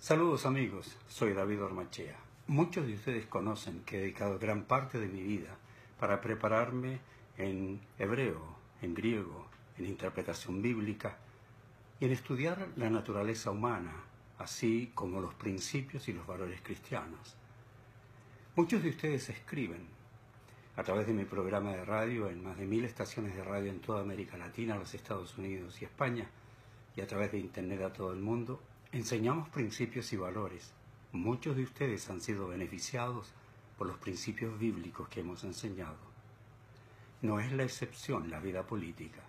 Saludos amigos, soy David Ormachea. Muchos de ustedes conocen que he dedicado gran parte de mi vida para prepararme en hebreo, en griego, en interpretación bíblica y en estudiar la naturaleza humana, así como los principios y los valores cristianos. Muchos de ustedes escriben a través de mi programa de radio en más de 1000 estaciones de radio en toda América Latina, los Estados Unidos y España, y a través de Internet a todo el mundo. Enseñamos principios y valores. Muchos de ustedes han sido beneficiados por los principios bíblicos que hemos enseñado. No es la excepción la vida política.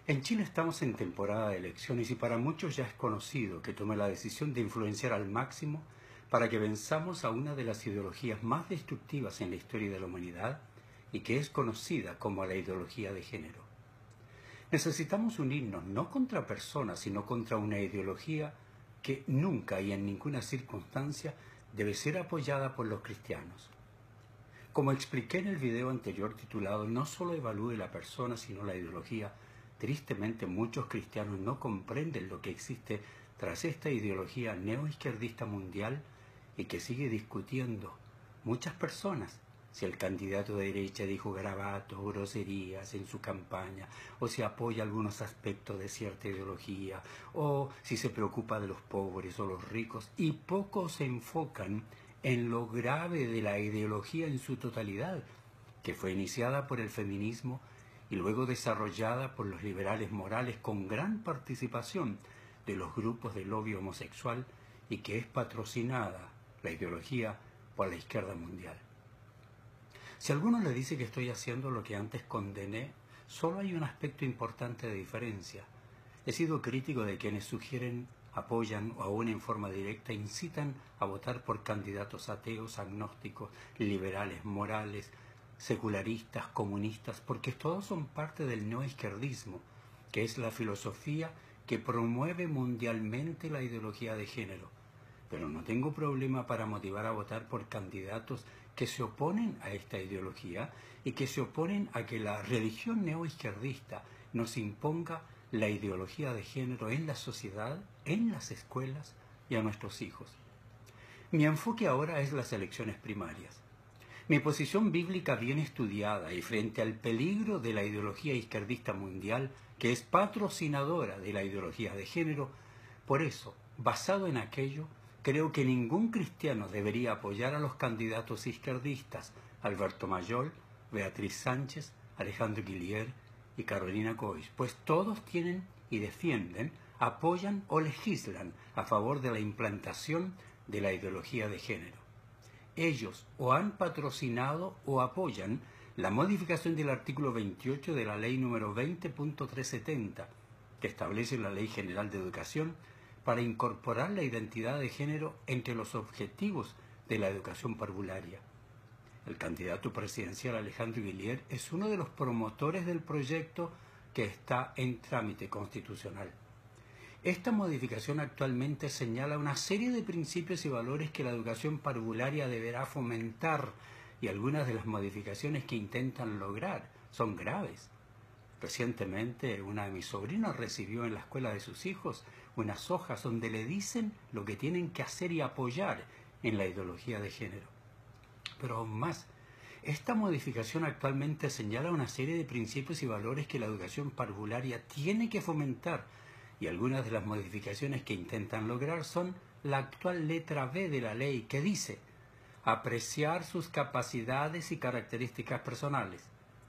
En Chile estamos en temporada de elecciones y para muchos ya es conocido que tomé la decisión de influenciar al máximo para que venzamos a una de las ideologías más destructivas en la historia de la humanidad y que es conocida como la ideología de género. Necesitamos unirnos no contra personas, sino contra una ideología que nunca y en ninguna circunstancia debe ser apoyada por los cristianos. Como expliqué en el video anterior titulado No solo evalúe la persona, sino la ideología, tristemente muchos cristianos no comprenden lo que existe tras esta ideología neoizquierdista mundial y que sigue discutiendo muchas personas. Si el candidato de derecha dijo garabatos, groserías en su campaña, o si apoya algunos aspectos de cierta ideología, o si se preocupa de los pobres o los ricos, y pocos se enfocan en lo grave de la ideología en su totalidad, que fue iniciada por el feminismo y luego desarrollada por los liberales morales con gran participación de los grupos de lobby homosexual y que es patrocinada, la ideología, por la izquierda mundial. Si alguno le dice que estoy haciendo lo que antes condené, solo hay un aspecto importante de diferencia. He sido crítico de quienes sugieren, apoyan o aún en forma directa incitan a votar por candidatos ateos, agnósticos, liberales, morales, secularistas, comunistas, porque todos son parte del neoizquierdismo, que es la filosofía que promueve mundialmente la ideología de género. Pero no tengo problema para motivar a votar por candidatos que se oponen a esta ideología y que se oponen a que la religión neoizquierdista nos imponga la ideología de género en la sociedad, en las escuelas y a nuestros hijos. Mi enfoque ahora es las elecciones primarias. Mi posición bíblica bien estudiada y frente al peligro de la ideología izquierdista mundial, que es patrocinadora de la ideología de género, por eso, basado en aquello, creo que ningún cristiano debería apoyar a los candidatos izquierdistas Alberto Mayol, Beatriz Sánchez, Alejandro Guillier y Carolina Cois, pues todos tienen y defienden, apoyan o legislan a favor de la implantación de la ideología de género. Ellos o han patrocinado o apoyan la modificación del artículo 28 de la ley número 20.370, que establece la Ley General de Educación, para incorporar la identidad de género entre los objetivos de la educación parvularia. El candidato presidencial Alejandro Guillier es uno de los promotores del proyecto que está en trámite constitucional. Esta modificación actualmente señala una serie de principios y valores que la educación parvularia deberá fomentar y algunas de las modificaciones que intentan lograr son graves. Recientemente, una de mis sobrinos recibió en la escuela de sus hijos unas hojas donde le dicen lo que tienen que hacer y apoyar en la ideología de género. Pero aún más, esta modificación actualmente señala una serie de principios y valores que la educación parvularia tiene que fomentar, y algunas de las modificaciones que intentan lograr son la actual letra B de la ley, que dice apreciar sus capacidades y características personales,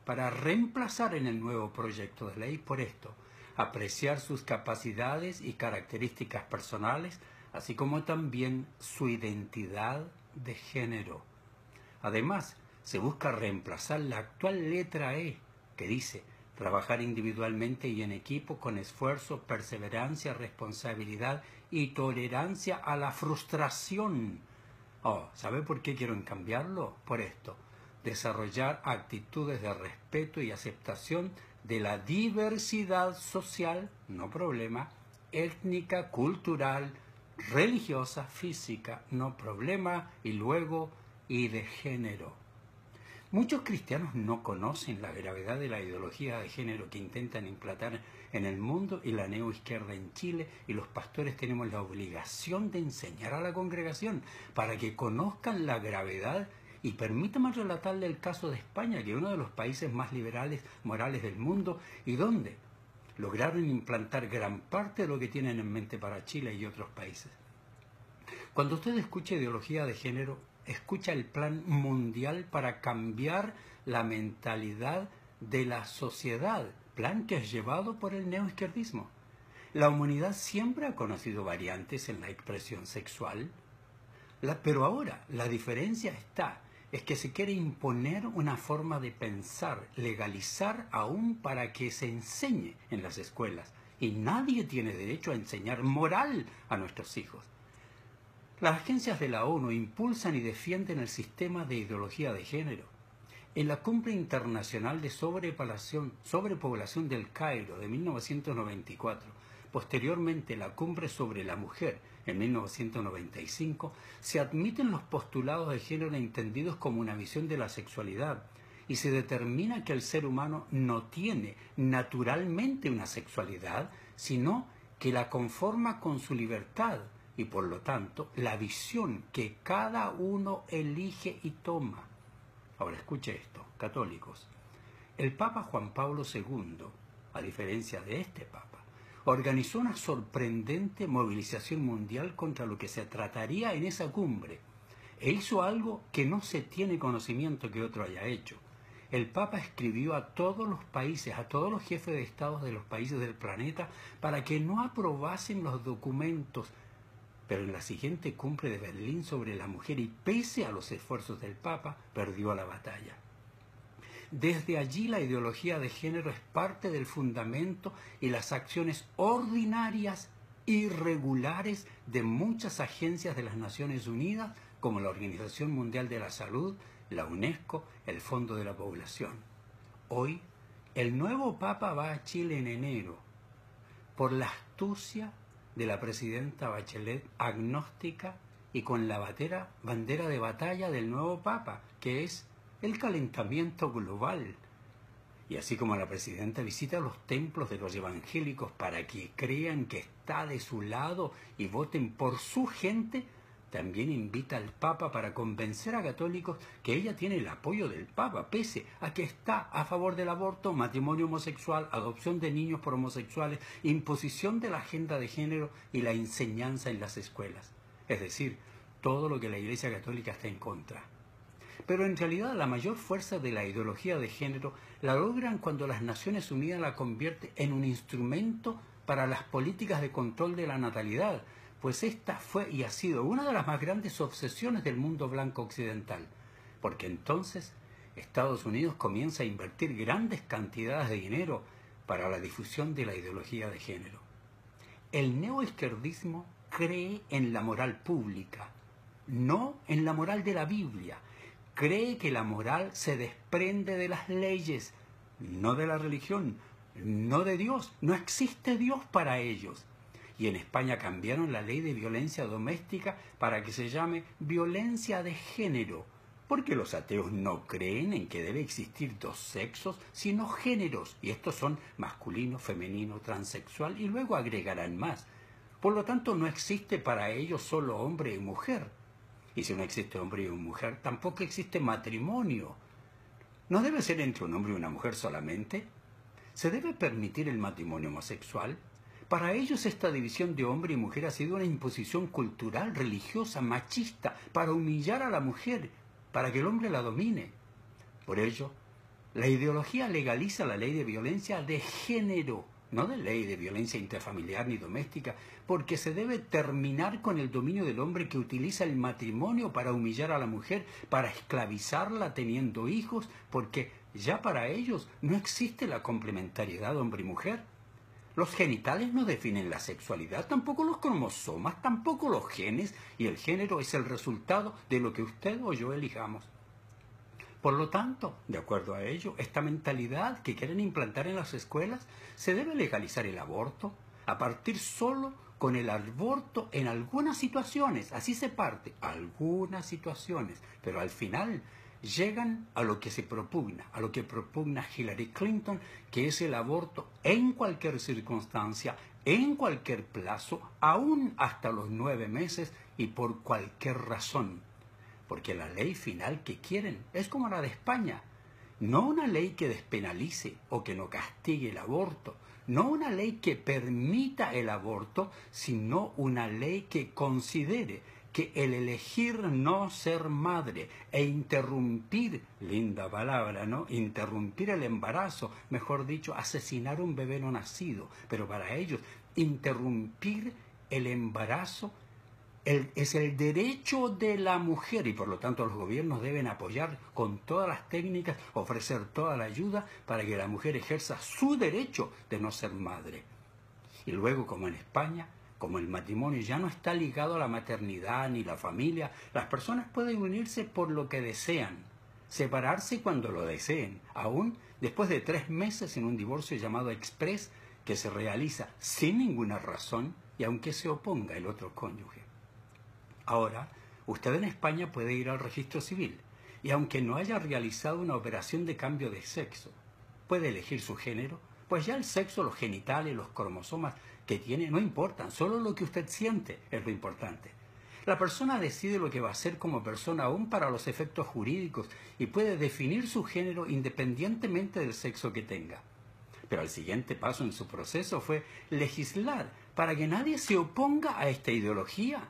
para reemplazar en el nuevo proyecto de ley por esto, apreciar sus capacidades y características personales, así como también su identidad de género. Además, se busca reemplazar la actual letra E, que dice trabajar individualmente y en equipo con esfuerzo, perseverancia, responsabilidad y tolerancia a la frustración. ¿Sabe por qué quiero cambiarlo? Por esto. Desarrollar actitudes de respeto y aceptación de la diversidad social, no problema, étnica, cultural, religiosa, física, no problema, y luego, y de género. Muchos cristianos no conocen la gravedad de la ideología de género que intentan implantar en el mundo y la neoizquierda en Chile, y los pastores tenemos la obligación de enseñar a la congregación para que conozcan la gravedad. Y permítame relatarle el caso de España, que es uno de los países más liberales morales del mundo, y donde lograron implantar gran parte de lo que tienen en mente para Chile y otros países. Cuando usted escucha ideología de género, escucha el plan mundial para cambiar la mentalidad de la sociedad, plan que es llevado por el neoizquierdismo. La humanidad siempre ha conocido variantes en la expresión sexual, pero ahora la diferencia es que se quiere imponer una forma de pensar, legalizar aún para que se enseñe en las escuelas. Y nadie tiene derecho a enseñar moral a nuestros hijos. Las agencias de la ONU impulsan y defienden el sistema de ideología de género. En la Cumbre Internacional de Sobrepoblación del Cairo de 1994, posteriormente la Cumbre sobre la Mujer en 1995, se admiten los postulados de género entendidos como una visión de la sexualidad y se determina que el ser humano no tiene naturalmente una sexualidad, sino que la conforma con su libertad y por lo tanto la visión que cada uno elige y toma. Ahora escuche esto, católicos. El Papa Juan Pablo II, a diferencia de este Papa, organizó una sorprendente movilización mundial contra lo que se trataría en esa cumbre, e hizo algo que no se tiene conocimiento que otro haya hecho. El Papa escribió a todos los países, a todos los jefes de estados de los países del planeta, para que no aprobasen los documentos. Pero en la siguiente cumbre de Berlín sobre la mujer, y pese a los esfuerzos del Papa, perdió la batalla. Desde allí la ideología de género es parte del fundamento y las acciones ordinarias y regulares de muchas agencias de las Naciones Unidas, como la Organización Mundial de la Salud, la UNESCO, el Fondo de la Población. Hoy, el nuevo Papa va a Chile en enero por la astucia de la presidenta Bachelet, agnóstica, y con la bandera de batalla del nuevo Papa, que es el calentamiento global. Y así como la presidenta visita los templos de los evangélicos para que crean que está de su lado y voten por su gente, también invita al Papa para convencer a católicos que ella tiene el apoyo del Papa, pese a que está a favor del aborto, matrimonio homosexual, adopción de niños por homosexuales, imposición de la agenda de género y la enseñanza en las escuelas. Es decir, todo lo que la Iglesia Católica está en contra. Pero en realidad la mayor fuerza de la ideología de género la logran cuando las Naciones Unidas la convierte en un instrumento para las políticas de control de la natalidad, pues esta fue y ha sido una de las más grandes obsesiones del mundo blanco occidental, porque entonces Estados Unidos comienza a invertir grandes cantidades de dinero para la difusión de la ideología de género. El neoizquierdismo cree en la moral pública, no en la moral de la Biblia. Cree que la moral se desprende de las leyes, no de la religión, no de Dios. No existe Dios para ellos. Y en España cambiaron la ley de violencia doméstica para que se llame violencia de género, porque los ateos no creen en que debe existir dos sexos, sino géneros, y estos son masculino, femenino, transexual, y luego agregarán más. Por lo tanto, no existe para ellos solo hombre y mujer. Y si no existe hombre y mujer, tampoco existe matrimonio. ¿No debe ser entre un hombre y una mujer solamente? ¿Se debe permitir el matrimonio homosexual? Para ellos esta división de hombre y mujer ha sido una imposición cultural, religiosa, machista, para humillar a la mujer, para que el hombre la domine. Por ello, la ideología legaliza la ley de violencia de género, no de ley de violencia intrafamiliar ni doméstica, porque se debe terminar con el dominio del hombre que utiliza el matrimonio para humillar a la mujer, para esclavizarla teniendo hijos, porque ya para ellos no existe la complementariedad hombre y mujer. Los genitales no definen la sexualidad, tampoco los cromosomas, tampoco los genes, y el género es el resultado de lo que usted o yo elijamos. Por lo tanto, de acuerdo a ello, esta mentalidad que quieren implantar en las escuelas, se debe legalizar el aborto, a partir solo con el aborto en algunas situaciones, así se parte, algunas situaciones, pero al final llegan a lo que se propugna, a lo que propugna Hillary Clinton, que es el aborto en cualquier circunstancia, en cualquier plazo, aún hasta los 9 meses y por cualquier razón. Porque la ley final que quieren es como la de España. No una ley que despenalice o que no castigue el aborto, no una ley que permita el aborto, sino una ley que considere que el elegir no ser madre e interrumpir, linda palabra, ¿no? Interrumpir el embarazo, mejor dicho, asesinar un bebé no nacido, pero para ellos, interrumpir el embarazo es el derecho de la mujer y por lo tanto los gobiernos deben apoyar con todas las técnicas, ofrecer toda la ayuda para que la mujer ejerza su derecho de no ser madre. Y luego, como en España, como el matrimonio ya no está ligado a la maternidad ni la familia, las personas pueden unirse por lo que desean, separarse cuando lo deseen, aún después de 3 meses en un divorcio llamado express que se realiza sin ninguna razón y aunque se oponga el otro cónyuge. Ahora, usted en España puede ir al registro civil y aunque no haya realizado una operación de cambio de sexo, puede elegir su género, pues ya el sexo, los genitales, los cromosomas que tiene no importan, solo lo que usted siente es lo importante. La persona decide lo que va a hacer como persona aún para los efectos jurídicos y puede definir su género independientemente del sexo que tenga. Pero el siguiente paso en su proceso fue legislar para que nadie se oponga a esta ideología.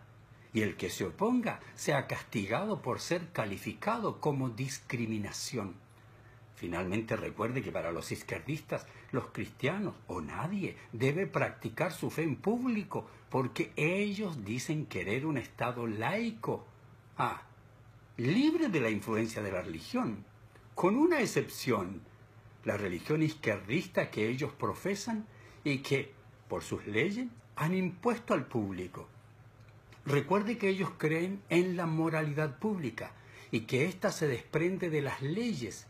Y el que se oponga sea castigado por ser calificado como discriminación. Finalmente recuerde que para los izquierdistas, los cristianos o nadie debe practicar su fe en público porque ellos dicen querer un Estado laico. Libre de la influencia de la religión, con una excepción, la religión izquierdista que ellos profesan y que, por sus leyes, han impuesto al público. Recuerde que ellos creen en la moralidad pública y que ésta se desprende de las leyes,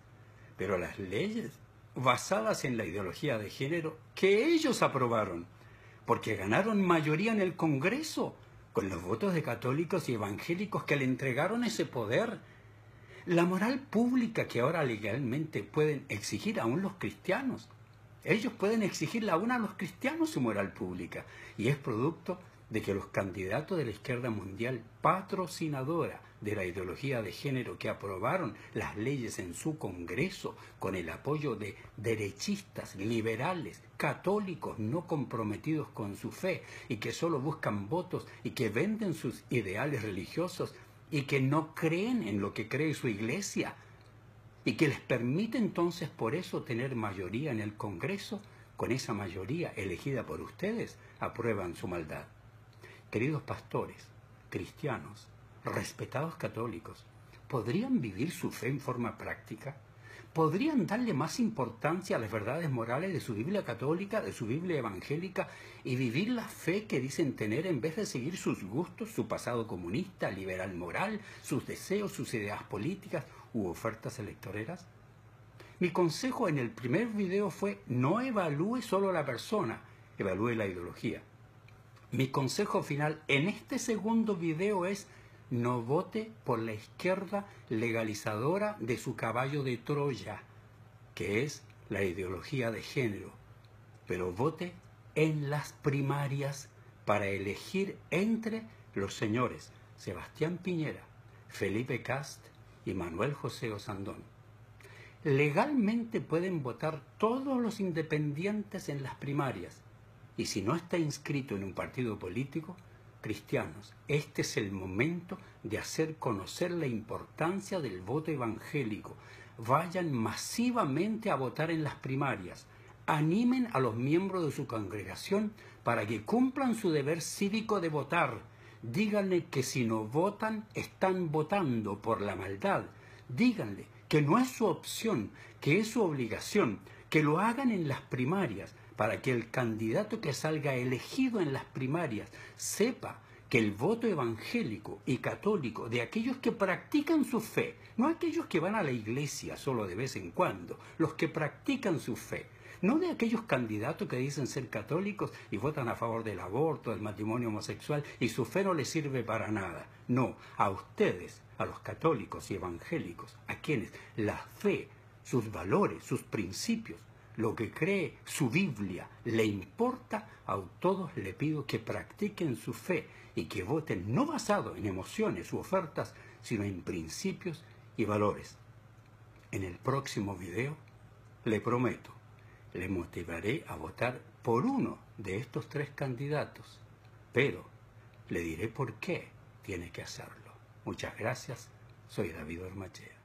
pero las leyes basadas en la ideología de género que ellos aprobaron, porque ganaron mayoría en el Congreso con los votos de católicos y evangélicos que le entregaron ese poder. La moral pública que ahora legalmente pueden exigir aún los cristianos. Ellos pueden exigirle aún a los cristianos su moral pública y es producto de que los candidatos de la izquierda mundial patrocinadora de la ideología de género que aprobaron las leyes en su Congreso con el apoyo de derechistas, liberales, católicos no comprometidos con su fe y que solo buscan votos y que venden sus ideales religiosos y que no creen en lo que cree su iglesia y que les permite entonces por eso tener mayoría en el Congreso, con esa mayoría elegida por ustedes, aprueban su maldad. Queridos pastores, cristianos, respetados católicos, ¿podrían vivir su fe en forma práctica? ¿Podrían darle más importancia a las verdades morales de su Biblia católica, de su Biblia evangélica, y vivir la fe que dicen tener en vez de seguir sus gustos, su pasado comunista, liberal moral, sus deseos, sus ideas políticas u ofertas electoreras? Mi consejo en el primer video fue: no evalúe solo la persona, evalúe la ideología. Mi consejo final en este segundo video es: no vote por la izquierda legalizadora de su caballo de Troya, que es la ideología de género, pero vote en las primarias para elegir entre los señores Sebastián Piñera, Felipe Kast y Manuel José Osandón. Legalmente pueden votar todos los independientes en las primarias, y si no está inscrito en un partido político, cristianos, este es el momento de hacer conocer la importancia del voto evangélico. Vayan masivamente a votar en las primarias. Animen a los miembros de su congregación para que cumplan su deber cívico de votar. Díganle que si no votan, están votando por la maldad. Díganle que no es su opción, que es su obligación, que lo hagan en las primarias, para que el candidato que salga elegido en las primarias sepa que el voto evangélico y católico de aquellos que practican su fe, no aquellos que van a la iglesia solo de vez en cuando, los que practican su fe, no de aquellos candidatos que dicen ser católicos y votan a favor del aborto, del matrimonio homosexual y su fe no les sirve para nada. No, a ustedes, a los católicos y evangélicos, a quienes la fe, sus valores, sus principios, lo que cree su Biblia le importa, a todos le pido que practiquen su fe y que voten no basado en emociones u ofertas, sino en principios y valores. En el próximo video, le prometo, le motivaré a votar por uno de estos 3 candidatos, pero le diré por qué tiene que hacerlo. Muchas gracias, soy David Ormachea.